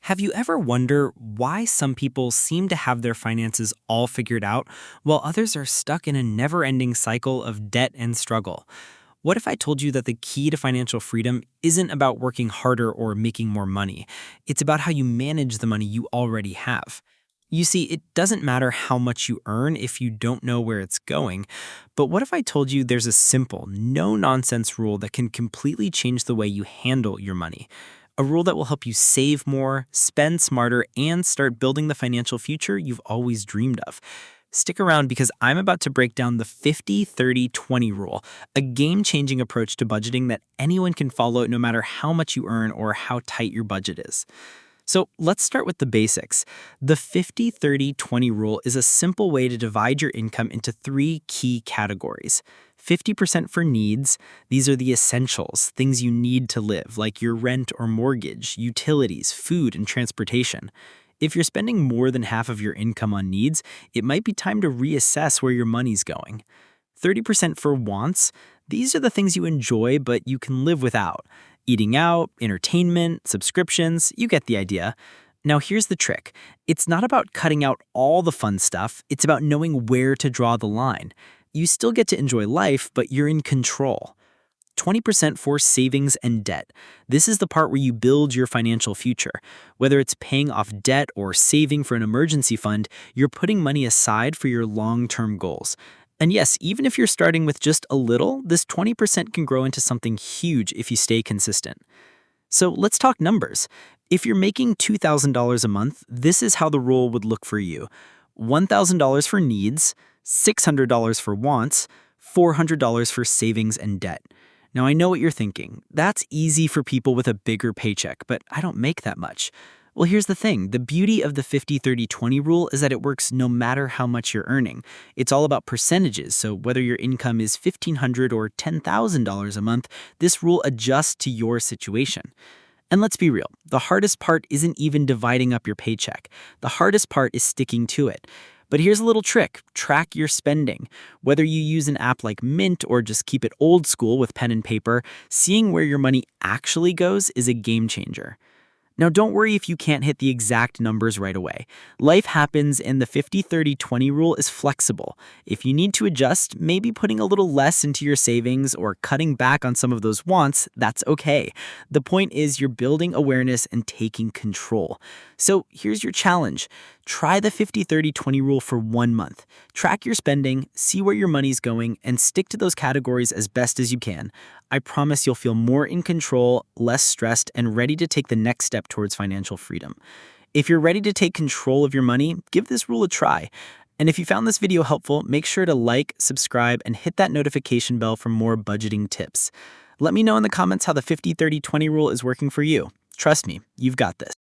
Have you ever wondered why some people seem to have their finances all figured out while others are stuck in a never-ending cycle of debt and struggle? What if I told you that the key to financial freedom isn't about working harder or making more money? It's about how you manage the money you already have. You see, it doesn't matter how much you earn if you don't know where it's going. But what if I told you there's a simple, no-nonsense rule that can completely change the way you handle your money? A rule that will help you save more, spend smarter, and start building the financial future you've always dreamed of. Stick around because I'm about to break down the 50-30-20 rule, a game-changing approach to budgeting that anyone can follow no matter how much you earn or how tight your budget is. So let's start with the basics. The 50-30-20 rule is a simple way to divide your income into three key categories. 50% for needs. These are the essentials, things you need to live, like your rent or mortgage, utilities, food, and transportation. If you're spending more than half of your income on needs, it might be time to reassess where your money's going. 30% for wants. These are the things you enjoy but you can live without. Eating out, entertainment, subscriptions, you get the idea. Now here's the trick. It's not about cutting out all the fun stuff, it's about knowing where to draw the line. You still get to enjoy life, but you're in control. 20% for savings and debt. This is the part where you build your financial future. Whether it's paying off debt or saving for an emergency fund, you're putting money aside for your long-term goals. And yes, even if you're starting with just a little, this 20% can grow into something huge if you stay consistent. So let's talk numbers. If you're making $2,000 a month, this is how the rule would look for you. $1,000 for needs, $600 for wants, $400 for savings and debt. Now I know what you're thinking. That's easy for people with a bigger paycheck, but I don't make that much. Well, here's the thing. The beauty of the 50-30-20 rule is that it works no matter how much you're earning. It's all about percentages, so whether your income is $1,500 or $10,000 a month, this rule adjusts to your situation. And let's be real, the hardest part isn't even dividing up your paycheck. The hardest part is sticking to it. But here's a little trick. Track your spending. Whether you use an app like Mint or just keep it old school with pen and paper, seeing where your money actually goes is a game changer. Now, don't worry if you can't hit the exact numbers right away. Life happens and the 50-30-20 rule is flexible. If you need to adjust, maybe putting a little less into your savings or cutting back on some of those wants, that's okay. The point is you're building awareness and taking control. So here's your challenge. Try the 50-30-20 rule for 1 month. Track your spending, see where your money's going, and stick to those categories as best as you can. I promise you'll feel more in control, less stressed, and ready to take the next step towards financial freedom. If you're ready to take control of your money, give this rule a try. And if you found this video helpful, make sure to like, subscribe, and hit that notification bell for more budgeting tips. Let me know in the comments how the 50-30-20 rule is working for you. Trust me, you've got this.